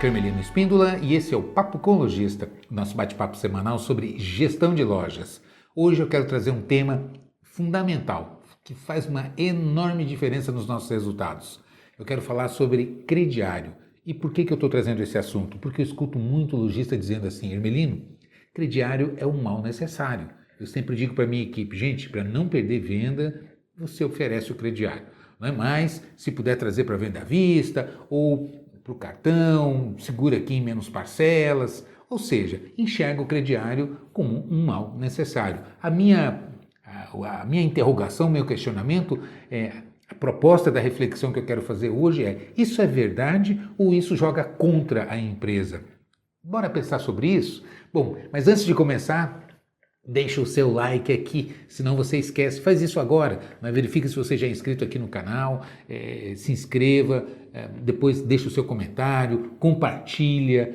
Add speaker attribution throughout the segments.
Speaker 1: Aqui é Hermelino Espíndola e esse é o Papo com Lojista, nosso bate-papo semanal sobre gestão de lojas. Hoje eu quero trazer um tema fundamental, que faz uma enorme diferença nos nossos resultados. Eu quero falar sobre crediário. E por que eu estou trazendo esse assunto? Porque eu escuto muito lojista dizendo assim: Hermelino, crediário é um mal necessário. Eu sempre digo para a minha equipe: gente, para não perder venda, você oferece o crediário. Não é mais, se puder trazer para venda à vista ou para o cartão, segura aqui em menos parcelas, ou seja, enxerga o crediário como um mal necessário. A minha interrogação, meu questionamento, a proposta da reflexão que eu quero fazer hoje é: isso é verdade ou isso joga contra a empresa? Bora pensar sobre isso? Bom, mas antes de começar, deixa o seu like aqui, senão você esquece. Faz isso agora, verifique se você já é inscrito aqui no canal, se inscreva, depois deixa o seu comentário, compartilha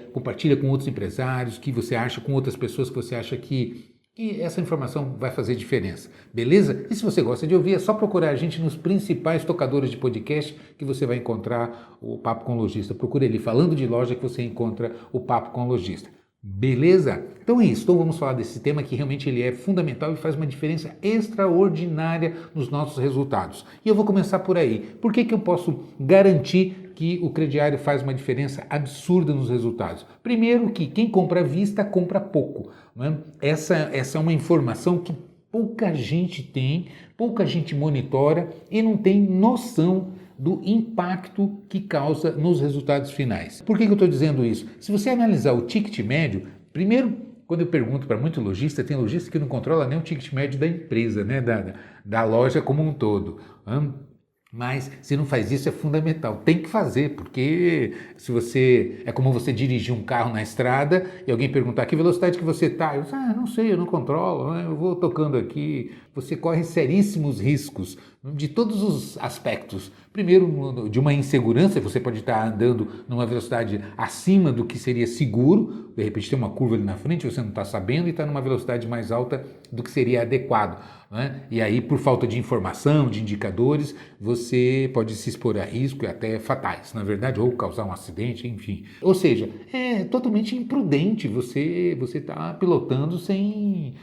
Speaker 1: com outros empresários que você acha, com outras pessoas que você acha que essa informação vai fazer diferença, beleza? E se você gosta de ouvir, é só procurar a gente nos principais tocadores de podcast que você vai encontrar o Papo com Lojista. Procure ali, falando de loja, que você encontra o Papo com Lojista. Beleza? Então é isso, então vamos falar desse tema que realmente ele é fundamental e faz uma diferença extraordinária nos nossos resultados. E eu vou começar por aí. Por que eu posso garantir que o crediário faz uma diferença absurda nos resultados? Primeiro que quem compra à vista compra pouco. Não é? Essa é uma informação que pouca gente tem, pouca gente monitora e não tem noção do impacto que causa nos resultados finais. Por que eu estou dizendo isso? Se você analisar o ticket médio, primeiro, quando eu pergunto para muito lojista, tem lojista que não controla nem o ticket médio da empresa, né? da loja como um todo. Mas se não faz isso é fundamental, tem que fazer, porque se você é como você dirigir um carro na estrada e alguém perguntar que velocidade que você está, eu digo, não sei, eu não controlo, né? Eu vou tocando aqui. Você corre seríssimos riscos de todos os aspectos. Primeiro, de uma insegurança, você pode estar andando numa velocidade acima do que seria seguro, de repente tem uma curva ali na frente, você não está sabendo e está numa velocidade mais alta do que seria adequado. Né? E aí, por falta de informação, de indicadores, você pode se expor a risco e até fatais, na verdade, ou causar um acidente, enfim. Ou seja, é totalmente imprudente você estar pilotando sem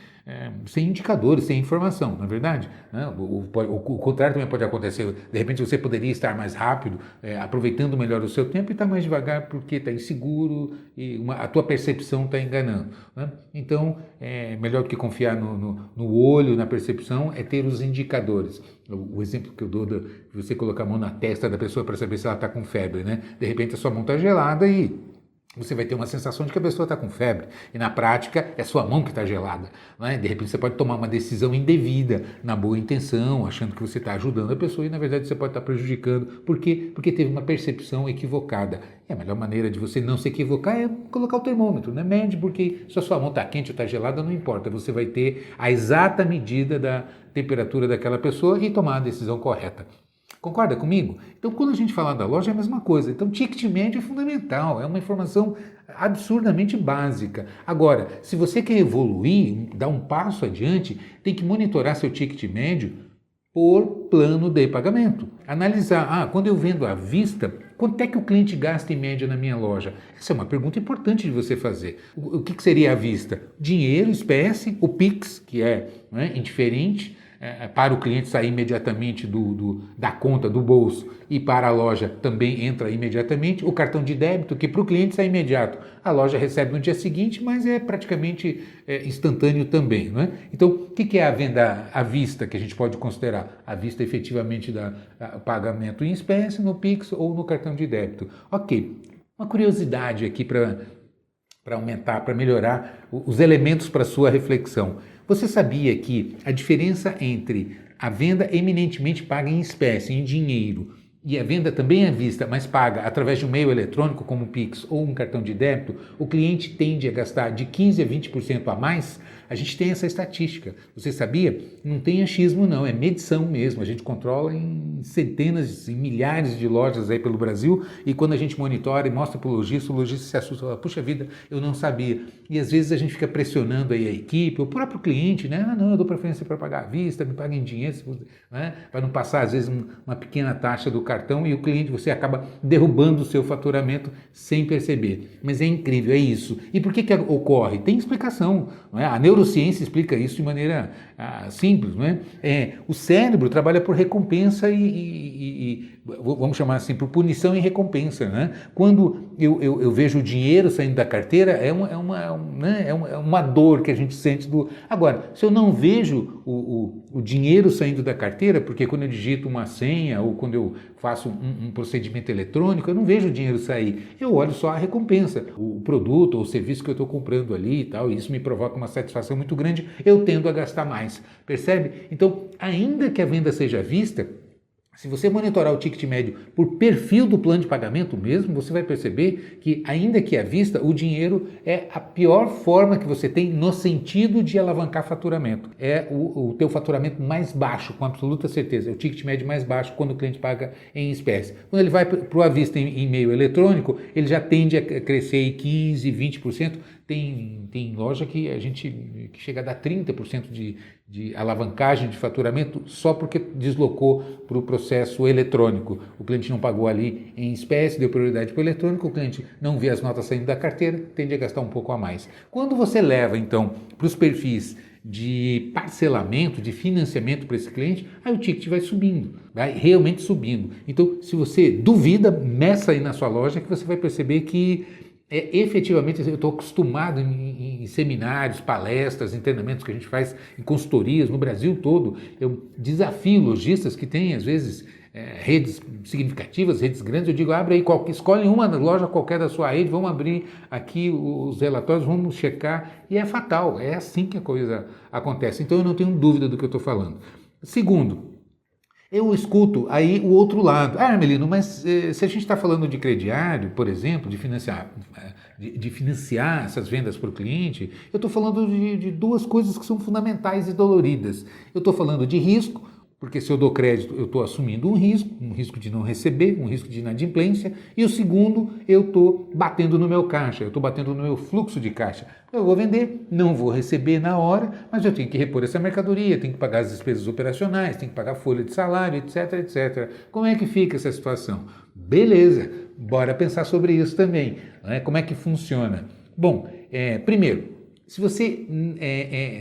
Speaker 1: indicadores, sem informação, não é verdade? O contrário também pode acontecer. De repente você poderia estar mais rápido, aproveitando melhor o seu tempo e estar mais devagar porque está inseguro e a tua percepção está enganando. Né? Então, melhor do que confiar no olho, na percepção, é ter os indicadores. O exemplo que eu dou de você colocar a mão na testa da pessoa para saber se ela está com febre, né? De repente a sua mão está gelada e você vai ter uma sensação de que a pessoa está com febre. E na prática é sua mão que está gelada. Né? De repente você pode tomar uma decisão indevida, na boa intenção, achando que você está ajudando a pessoa e na verdade você pode estar prejudicando. Por quê? Porque teve uma percepção equivocada. E a melhor maneira de você não se equivocar é colocar o termômetro, né? Mede, porque se a sua mão está quente ou está gelada, não importa. Você vai ter a exata medida da temperatura daquela pessoa e tomar a decisão correta. Concorda comigo? Então, quando a gente fala da loja, é a mesma coisa. Então, ticket médio é fundamental, é uma informação absurdamente básica. Agora, se você quer evoluir, dar um passo adiante, tem que monitorar seu ticket médio por plano de pagamento. Analisar, quando eu vendo à vista, quanto é que o cliente gasta em média na minha loja? Essa é uma pergunta importante de você fazer. O que seria à vista? Dinheiro, espécie, o Pix, que é indiferente, para o cliente sair imediatamente da conta, do bolso, e para a loja também entra imediatamente. O cartão de débito, que para o cliente sai imediato, a loja recebe no dia seguinte, mas é praticamente instantâneo também. Não é? Então, o que é a venda à vista que a gente pode considerar? À vista efetivamente do pagamento em espécie, no Pix ou no cartão de débito. Ok, uma curiosidade aqui para aumentar, para melhorar os elementos para a sua reflexão. Você sabia que a diferença entre a venda eminentemente paga em espécie, em dinheiro, e a venda também à vista, mas paga através de um meio eletrônico como o Pix ou um cartão de débito, o cliente tende a gastar de 15% a 20% a mais A gente tem essa estatística. Você sabia? Não tem achismo não, é medição mesmo. A gente controla em centenas, em milhares de lojas aí pelo Brasil e quando a gente monitora e mostra para o lojista se assusta, fala, puxa vida, eu não sabia. E às vezes a gente fica pressionando aí a equipe, o próprio cliente, né? Ah, não, eu dou preferência para pagar à vista, me paga em dinheiro, né? Para não passar às vezes uma pequena taxa do cartão e o cliente, você acaba derrubando o seu faturamento sem perceber. Mas é incrível, é isso. E por que ocorre? Tem explicação, não é? A neurociência explica isso de maneira simples, não é? O cérebro trabalha por recompensa e vamos chamar assim, por punição e recompensa, né? Quando eu vejo o dinheiro saindo da carteira, é uma dor que a gente sente do... Agora, se eu não vejo o dinheiro saindo da carteira, porque quando eu digito uma senha ou quando eu faço um procedimento eletrônico, eu não vejo o dinheiro sair, eu olho só a recompensa, o produto ou o serviço que eu estou comprando ali e tal, e isso me provoca uma satisfação muito grande, eu tendo a gastar mais, percebe? Então, ainda que a venda seja vista, se você monitorar o ticket médio por perfil do plano de pagamento mesmo, você vai perceber que, ainda que à vista, o dinheiro é a pior forma que você tem no sentido de alavancar faturamento. É o teu faturamento mais baixo, com absoluta certeza. É o ticket médio mais baixo quando o cliente paga em espécie. Quando ele vai para o à vista em meio eletrônico, ele já tende a crescer em 15%, 20%. Tem loja que chega a dar 30% de alavancagem de faturamento só porque deslocou para o processo eletrônico. O cliente não pagou ali em espécie, deu prioridade para o eletrônico, o cliente não vê as notas saindo da carteira, tende a gastar um pouco a mais. Quando você leva, então, para os perfis de parcelamento, de financiamento para esse cliente, aí o ticket vai subindo, vai realmente subindo. Então, se você duvida, meça aí na sua loja que você vai perceber que efetivamente, eu estou acostumado em seminários, palestras, treinamentos que a gente faz em consultorias no Brasil todo. Eu desafio lojistas que têm, às vezes, redes significativas, redes grandes. Eu digo, abre aí, escolhe uma loja qualquer da sua rede, vamos abrir aqui os relatórios, vamos checar. E é fatal, é assim que a coisa acontece. Então, eu não tenho dúvida do que eu estou falando. Segundo, eu escuto aí o outro lado. Ah, Armelino, mas se a gente está falando de crediário, por exemplo, de financiar essas vendas para o cliente, eu estou falando de duas coisas que são fundamentais e doloridas. Eu estou falando de risco, porque se eu dou crédito, eu estou assumindo um risco de não receber, um risco de inadimplência, e o segundo, eu estou batendo no meu caixa, eu estou batendo no meu fluxo de caixa. Eu vou vender, não vou receber na hora, mas eu tenho que repor essa mercadoria, tenho que pagar as despesas operacionais, tenho que pagar folha de salário, etc, etc. Como é que fica essa situação? Beleza, bora pensar sobre isso também, né? Como é que funciona? Bom, primeiro, se você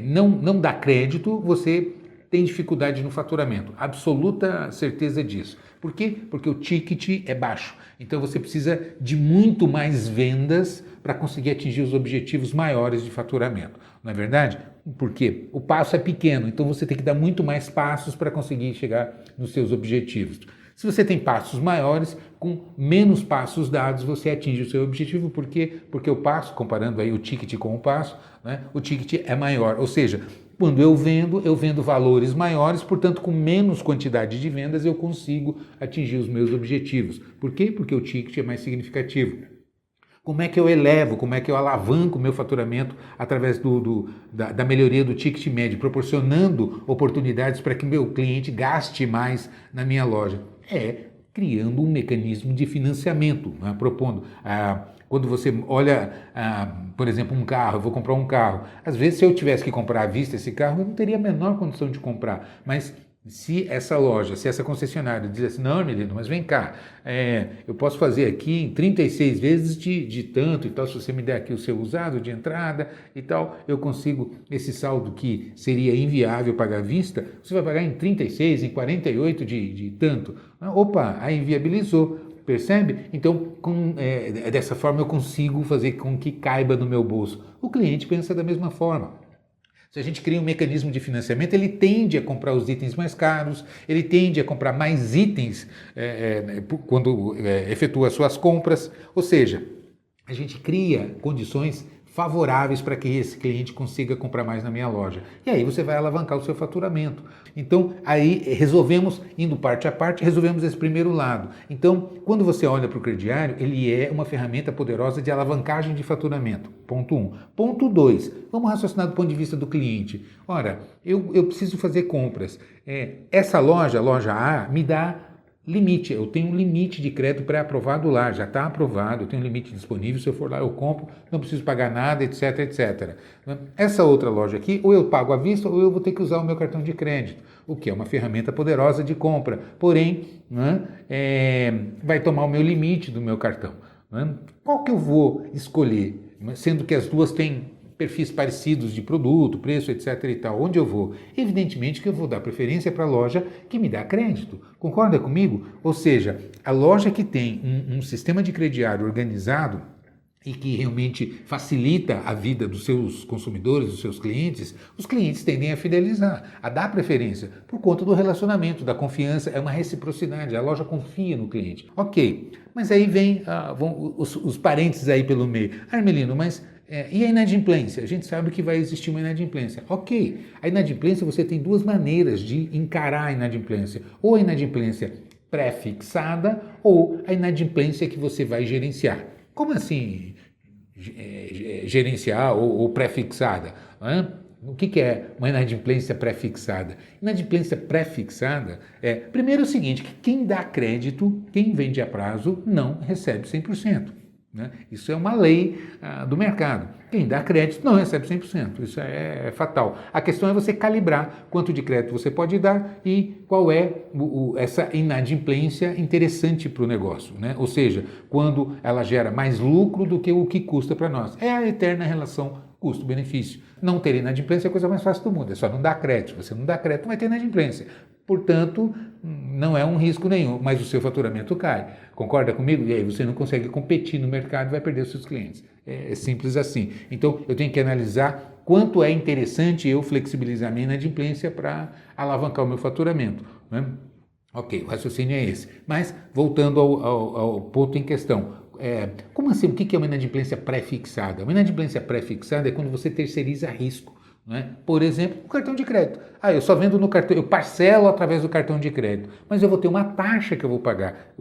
Speaker 1: não dá crédito, você tem dificuldade no faturamento, absoluta certeza disso. Por quê? Porque o ticket é baixo, então você precisa de muito mais vendas para conseguir atingir os objetivos maiores de faturamento, não é verdade? Porque o passo é pequeno, então você tem que dar muito mais passos para conseguir chegar nos seus objetivos. Se você tem passos maiores, com menos passos dados, você atinge o seu objetivo. Por quê? Porque o passo, comparando aí o ticket com o passo, né, o ticket é maior. Ou seja, quando eu vendo valores maiores, portanto, com menos quantidade de vendas, eu consigo atingir os meus objetivos. Por quê? Porque o ticket é mais significativo. Como é que eu elevo, como é que eu alavanco o meu faturamento através da melhoria do ticket médio, proporcionando oportunidades para que o meu cliente gaste mais na minha loja? Criando um mecanismo de financiamento, né? Propondo. Quando você olha, por exemplo, um carro, eu vou comprar um carro. Às vezes, se eu tivesse que comprar à vista esse carro, eu não teria a menor condição de comprar. Mas se essa loja, se essa concessionária diz assim, não, menino, mas vem cá, eu posso fazer aqui em 36 vezes de tanto e tal, se você me der aqui o seu usado de entrada e tal, eu consigo esse saldo que seria inviável pagar à vista, você vai pagar em 36, em 48 de tanto. Opa, aí inviabilizou. Percebe? Então, dessa forma eu consigo fazer com que caiba no meu bolso. O cliente pensa da mesma forma. Se a gente cria um mecanismo de financiamento, ele tende a comprar os itens mais caros, ele tende a comprar mais itens quando efetua suas compras. Ou seja, a gente cria condições favoráveis para que esse cliente consiga comprar mais na minha loja. E aí você vai alavancar o seu faturamento. Então, aí resolvemos, indo parte a parte, resolvemos esse primeiro lado. Então, quando você olha para o crediário, ele é uma ferramenta poderosa de alavancagem de faturamento. Ponto 1. Ponto 2. Vamos raciocinar do ponto de vista do cliente. Ora, eu preciso fazer compras. Essa loja, a loja A, me dá limite, eu tenho um limite de crédito pré-aprovado lá, já está aprovado, eu tenho um limite disponível, se eu for lá eu compro, não preciso pagar nada, etc, etc. Essa outra loja aqui, ou eu pago à vista ou eu vou ter que usar o meu cartão de crédito, o que é uma ferramenta poderosa de compra, porém, vai tomar o meu limite do meu cartão. Qual que eu vou escolher? Sendo que as duas têm perfis parecidos de produto, preço, etc e tal, onde eu vou? Evidentemente que eu vou dar preferência para a loja que me dá crédito. Concorda comigo? Ou seja, a loja que tem um sistema de crediário organizado e que realmente facilita a vida dos seus consumidores, dos seus clientes, os clientes tendem a fidelizar, a dar preferência, por conta do relacionamento, da confiança, é uma reciprocidade, a loja confia no cliente. Ok, mas aí vão os parênteses aí pelo meio. Armelino, mas e a inadimplência? A gente sabe que vai existir uma inadimplência. Ok, a inadimplência você tem duas maneiras de encarar a inadimplência. Ou a inadimplência pré-fixada ou a inadimplência que você vai gerenciar. Como assim gerenciar ou pré-fixada? O que é uma inadimplência pré-fixada? Inadimplência pré-fixada primeiro, o seguinte, que quem dá crédito, quem vende a prazo, não recebe 100%. Isso é uma lei do mercado. Quem dá crédito não recebe 100%. Isso é fatal. A questão é você calibrar quanto de crédito você pode dar e qual é essa inadimplência interessante para o negócio. Ou seja, quando ela gera mais lucro do que o que custa para nós. É a eterna relação custo-benefício. Não ter inadimplência é a coisa mais fácil do mundo. É só não dar crédito. Você não dá crédito, não vai ter inadimplência. Portanto, não é um risco nenhum, mas o seu faturamento cai. Concorda comigo? E aí você não consegue competir no mercado e vai perder os seus clientes. É simples assim. Então, eu tenho que analisar quanto é interessante eu flexibilizar minha inadimplência para alavancar o meu faturamento. Ok, o raciocínio é esse. Mas, voltando ao ponto em questão, como assim? O que é uma inadimplência pré-fixada? Uma inadimplência pré-fixada é quando você terceiriza risco. Por exemplo, o cartão de crédito. Eu só vendo no cartão, eu parcelo através do cartão de crédito, mas eu vou ter uma taxa que eu vou pagar,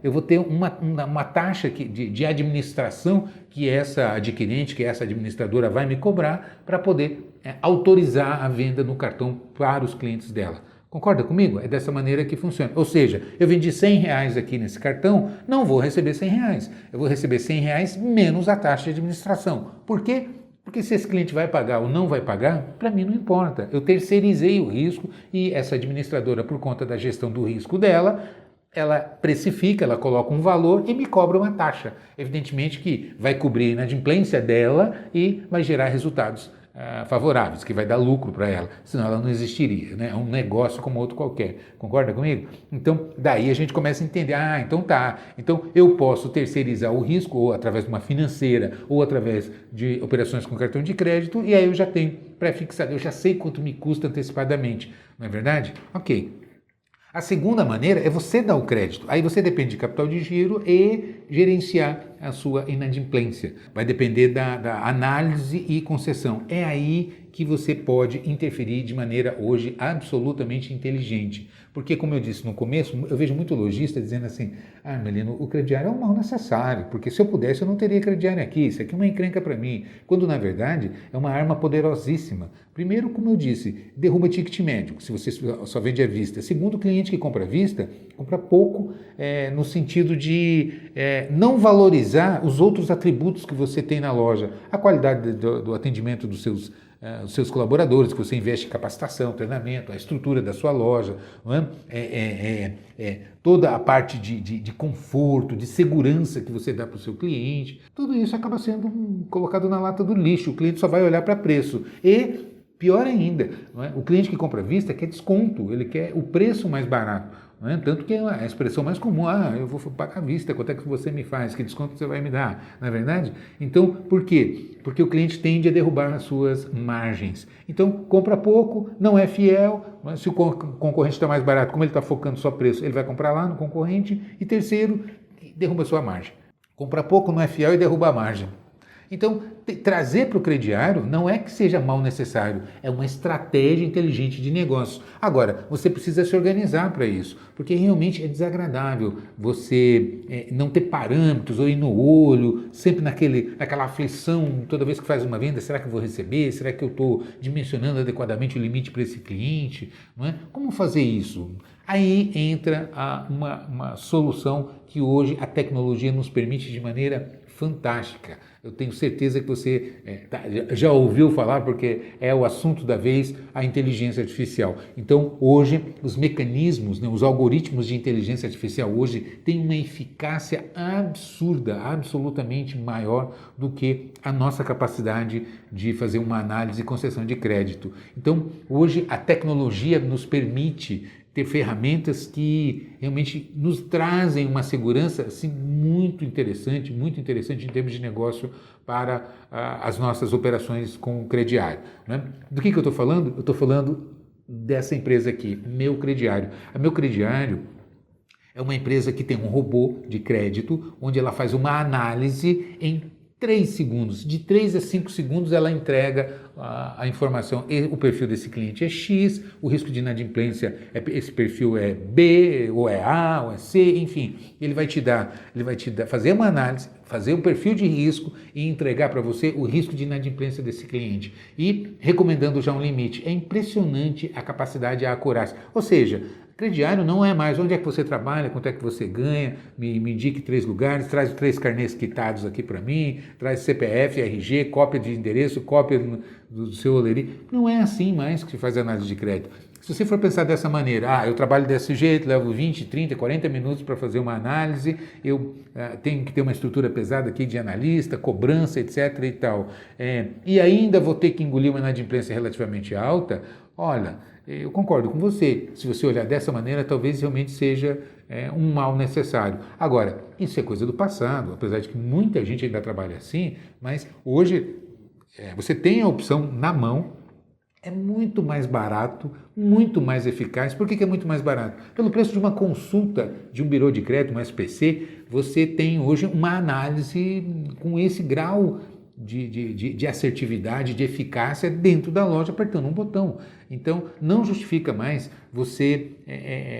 Speaker 1: Eu vou ter uma taxa de administração que essa adquirente, que essa administradora vai me cobrar para poder autorizar a venda no cartão para os clientes dela. Concorda comigo? É dessa maneira que funciona. Ou seja, eu vendi R$100 aqui nesse cartão, não vou receber R$100. Eu vou receber R$100 menos a taxa de administração. Por quê? Porque se esse cliente vai pagar ou não vai pagar, para mim não importa. Eu terceirizei o risco e essa administradora, por conta da gestão do risco dela, ela precifica, ela coloca um valor e me cobra uma taxa. Evidentemente que vai cobrir a inadimplência dela e vai gerar resultados favoráveis, que vai dar lucro para ela, senão ela não existiria, É um negócio como outro qualquer, concorda comigo? Então, daí a gente começa a entender, então tá, então eu posso terceirizar o risco, ou através de uma financeira, ou através de operações com cartão de crédito, e aí eu já tenho pré-fixado, eu já sei quanto me custa antecipadamente, não é verdade? Ok. A segunda maneira é você dar o crédito. Aí você depende de capital de giro e gerenciar a sua inadimplência. Vai depender da análise e concessão. É aí que você pode interferir de maneira hoje absolutamente inteligente. Porque, como eu disse no começo, eu vejo muito lojista dizendo assim, Armelino, o crediário é um mal necessário, porque se eu pudesse eu não teria crediário aqui, isso aqui é uma encrenca para mim. Quando, na verdade, é uma arma poderosíssima. Primeiro, como eu disse, derruba ticket médio, se você só vende à vista. Segundo, o cliente que compra à vista, compra pouco, no sentido de não valorizar os outros atributos que você tem na loja. A qualidade do atendimento dos seus colaboradores, que você investe em capacitação, treinamento, a estrutura da sua loja, toda a parte de conforto, de segurança que você dá para o seu cliente, tudo isso acaba sendo colocado na lata do lixo. O cliente só vai olhar para preço. E, pior ainda, o cliente que compra à vista quer desconto, ele quer o preço mais barato. Tanto que é a expressão mais comum, eu vou pagar à vista, quanto é que você me faz, que desconto você vai me dar, não é verdade? Então, por quê? Porque o cliente tende a derrubar as suas margens. Então, compra pouco, não é fiel, se o concorrente está mais barato, como ele está focando só preço, ele vai comprar lá no concorrente, e terceiro, derruba a sua margem. Compra pouco, não é fiel e derruba a margem. Então, trazer para o crediário não é que seja mal necessário, é uma estratégia inteligente de negócio. Agora, você precisa se organizar para isso, porque realmente é desagradável você não ter parâmetros ou ir no olho, sempre naquela aflição toda vez que faz uma venda, será que eu vou receber? Será que eu estou dimensionando adequadamente o limite para esse cliente? Não é? Como fazer isso? Aí entra uma solução que hoje a tecnologia nos permite de maneira fantástica. Eu tenho certeza que você já ouviu falar, porque é o assunto da vez, a inteligência artificial. Então, hoje, os mecanismos, né, os algoritmos de inteligência artificial hoje têm uma eficácia absurda, absolutamente maior do que a nossa capacidade de fazer uma análise e concessão de crédito. Então, hoje, a tecnologia nos permite ter ferramentas que realmente nos trazem uma segurança assim, muito interessante em termos de negócio para as nossas operações com o crediário. Né? Do que eu estou falando? Eu estou falando dessa empresa aqui, Meu Crediário. A Meu Crediário é uma empresa que tem um robô de crédito, onde ela faz uma análise em 3 segundos. De 3 a 5 segundos ela entrega a informação. O perfil desse cliente é X, o risco de inadimplência, esse perfil é B, ou é A, ou é C, enfim. Ele vai te dar, fazer uma análise, fazer um perfil de risco e entregar para você o risco de inadimplência desse cliente. E recomendando já um limite. É impressionante a capacidade e a acurácia. Ou seja, crediário não é mais onde é que você trabalha, quanto é que você ganha, me indique 3 lugares, traz 3 carnês quitados aqui para mim, traz CPF, RG, cópia de endereço, cópia do seu Oleri. Não é assim mais que se faz análise de crédito. Se você for pensar dessa maneira, eu trabalho desse jeito, levo 20, 30, 40 minutos para fazer uma análise, eu tenho que ter uma estrutura pesada aqui de analista, cobrança, etc. e tal, e ainda vou ter que engolir uma inadimplência relativamente alta, olha, eu concordo com você. Se você olhar dessa maneira, talvez realmente seja um mal necessário. Agora, isso é coisa do passado, apesar de que muita gente ainda trabalha assim, mas hoje você tem a opção na mão, é muito mais barato, muito mais eficaz. Por que é muito mais barato? Pelo preço de uma consulta de um birô de crédito, um SPC, você tem hoje uma análise com esse grau de assertividade, de eficácia dentro da loja, apertando um botão. Então, não justifica mais você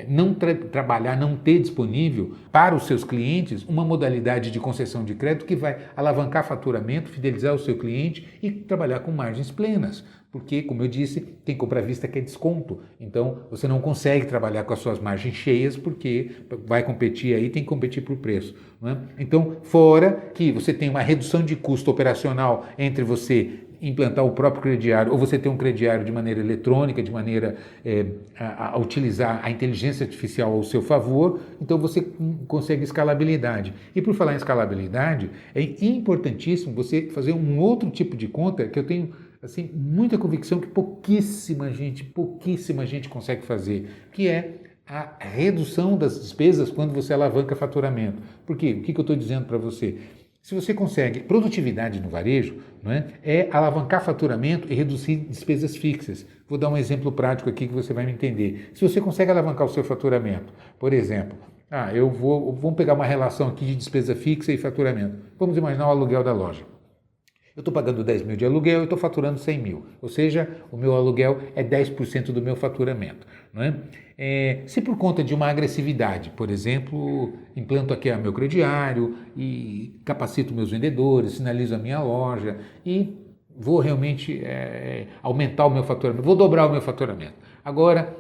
Speaker 1: não trabalhar, não ter disponível para os seus clientes uma modalidade de concessão de crédito que vai alavancar faturamento, fidelizar o seu cliente e trabalhar com margens plenas. Porque, como eu disse, tem compra à vista que é desconto. Então, você não consegue trabalhar com as suas margens cheias porque vai competir aí, tem que competir por preço. Não é? Então, fora que você tem uma redução de custo operacional entre você implantar o próprio crediário ou você ter um crediário de maneira eletrônica, de maneira a utilizar a inteligência artificial ao seu favor, então você consegue escalabilidade. E por falar em escalabilidade, é importantíssimo você fazer um outro tipo de conta que eu tenho assim, muita convicção que pouquíssima gente consegue fazer, que é a redução das despesas quando você alavanca faturamento. Por quê? O que eu estou dizendo para você? Se você consegue produtividade no varejo, não é alavancar faturamento e reduzir despesas fixas. Vou dar um exemplo prático aqui que você vai me entender. Se você consegue alavancar o seu faturamento, por exemplo, vamos pegar uma relação aqui de despesa fixa e faturamento. Vamos imaginar o aluguel da loja. Eu estou pagando 10 mil de aluguel e estou faturando 100 mil. Ou seja, o meu aluguel é 10% do meu faturamento. Não é? Se por conta de uma agressividade, por exemplo, implanto aqui o meu crediário e capacito meus vendedores, sinalizo a minha loja e vou realmente aumentar o meu faturamento, vou dobrar o meu faturamento. Agora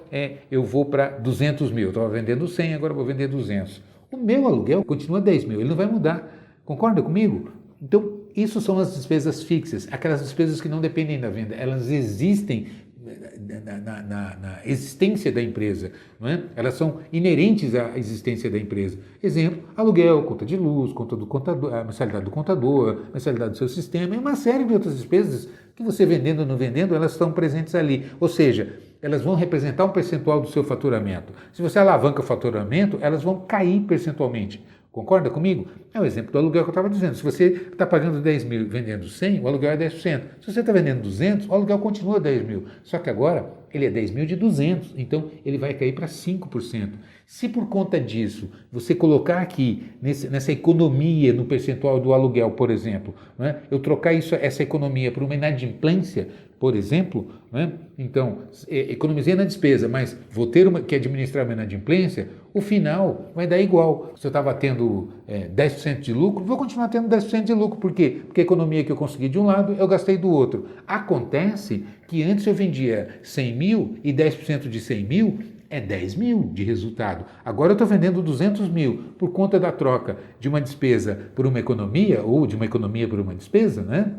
Speaker 1: eu vou para 200 mil, estava vendendo 100, agora vou vender 200. O meu aluguel continua 10 mil, ele não vai mudar. Concorda comigo? Então, isso são as despesas fixas, aquelas despesas que não dependem da venda, elas existem na existência da empresa, não é? Elas são inerentes à existência da empresa. Exemplo, aluguel, conta de luz, conta do contador, a mensalidade do contador, a mensalidade do seu sistema e uma série de outras despesas que você vendendo ou não vendendo, elas estão presentes ali. Ou seja, elas vão representar um percentual do seu faturamento. Se você alavanca o faturamento, elas vão cair percentualmente. Concorda comigo? É o exemplo do aluguel que eu estava dizendo. Se você está pagando 10 mil e vendendo 100, o aluguel é 10%. Se você está vendendo 200, o aluguel continua 10 mil. Só que agora ele é 10 mil de 200, então ele vai cair para 5%. Se por conta disso você colocar aqui nessa economia no percentual do aluguel, por exemplo, né, eu trocar essa economia por uma inadimplência, por exemplo, né, então economizei na despesa, mas vou ter que administrar uma inadimplência, o final vai dar igual. Se eu estava tendo 10% de lucro, vou continuar tendo 10% de lucro. Por quê? Porque a economia que eu consegui de um lado, eu gastei do outro. Acontece que antes eu vendia 100 mil e 10% de 100 mil é 10 mil de resultado. Agora eu estou vendendo 200 mil por conta da troca de uma despesa por uma economia ou de uma economia por uma despesa, né?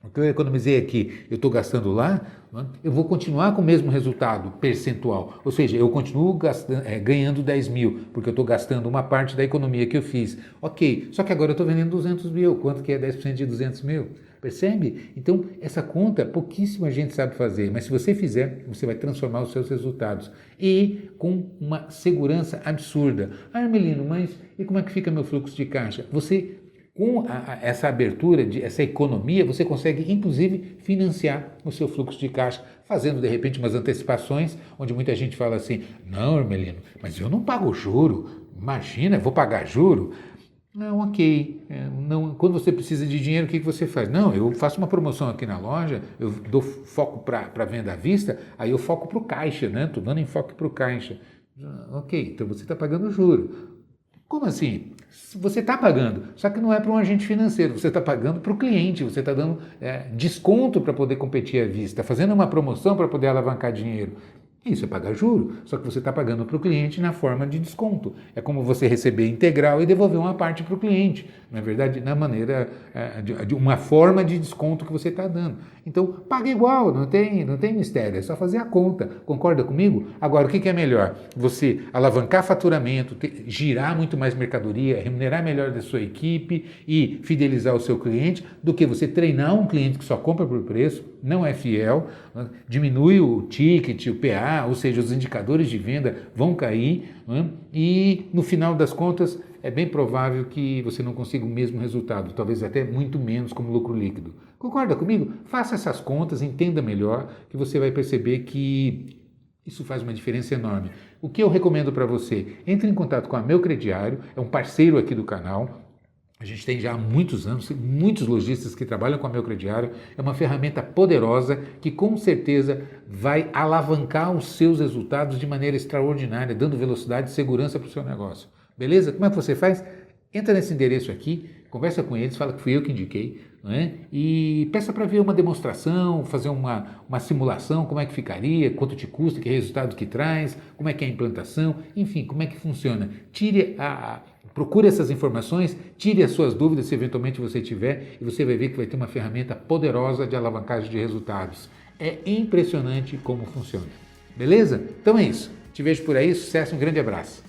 Speaker 1: O que eu economizei aqui, eu estou gastando lá, né? Eu vou continuar com o mesmo resultado percentual. Ou seja, eu continuo ganhando 10 mil, porque eu estou gastando uma parte da economia que eu fiz. Ok, só que agora eu estou vendendo 200 mil. Quanto que é 10% de 200 mil? Percebe? Então, essa conta pouquíssima gente sabe fazer, mas se você fizer, você vai transformar os seus resultados. E com uma segurança absurda. Ah, Hermelino, mas e como é que fica meu fluxo de caixa? Você, com essa abertura, essa economia, você consegue, inclusive, financiar o seu fluxo de caixa, fazendo, de repente, umas antecipações, onde muita gente fala assim, não, Hermelino, mas eu não pago juro. Imagina, vou pagar juro. Não, ok. Não, quando você precisa de dinheiro, o que você faz? Não, eu faço uma promoção aqui na loja, eu dou foco para venda à vista, aí eu foco para o caixa, né? Estou dando enfoque para o caixa. Ok, então você está pagando juro. Como assim? Você está pagando, só que não é para um agente financeiro, você está pagando para o cliente, você está dando desconto para poder competir à vista, fazendo uma promoção para poder alavancar dinheiro. Isso é pagar juro, só que você está pagando para o cliente na forma de desconto. É como você receber integral e devolver uma parte para o cliente. Na verdade, na maneira de uma forma de desconto que você está dando. Então, paga igual, não tem mistério, é só fazer a conta. Concorda comigo? Agora, o que é melhor? Você alavancar faturamento, girar muito mais mercadoria, remunerar melhor da sua equipe e fidelizar o seu cliente, do que você treinar um cliente que só compra por preço, não é fiel, diminui o ticket, o PA, ou seja, os indicadores de venda vão cair, né? E no final das contas é bem provável que você não consiga o mesmo resultado, talvez até muito menos como lucro líquido. Concorda comigo? Faça essas contas, entenda melhor, que você vai perceber que isso faz uma diferença enorme. O que eu recomendo para você? Entre em contato com a Meu Crediário, é um parceiro aqui do canal. A gente tem já há muitos anos, muitos lojistas que trabalham com a Meu Crediário. É uma ferramenta poderosa que com certeza vai alavancar os seus resultados de maneira extraordinária, dando velocidade e segurança para o seu negócio. Beleza? Como é que você faz? Entra nesse endereço aqui, conversa com eles, fala que fui eu que indiquei, não é? E peça para ver uma demonstração, fazer uma simulação, como é que ficaria, quanto te custa, que resultado que traz, como é que é a implantação, enfim, como é que funciona. Procure essas informações, tire as suas dúvidas se eventualmente você tiver e você vai ver que vai ter uma ferramenta poderosa de alavancagem de resultados. É impressionante como funciona. Beleza? Então é isso. Te vejo por aí, sucesso, um grande abraço.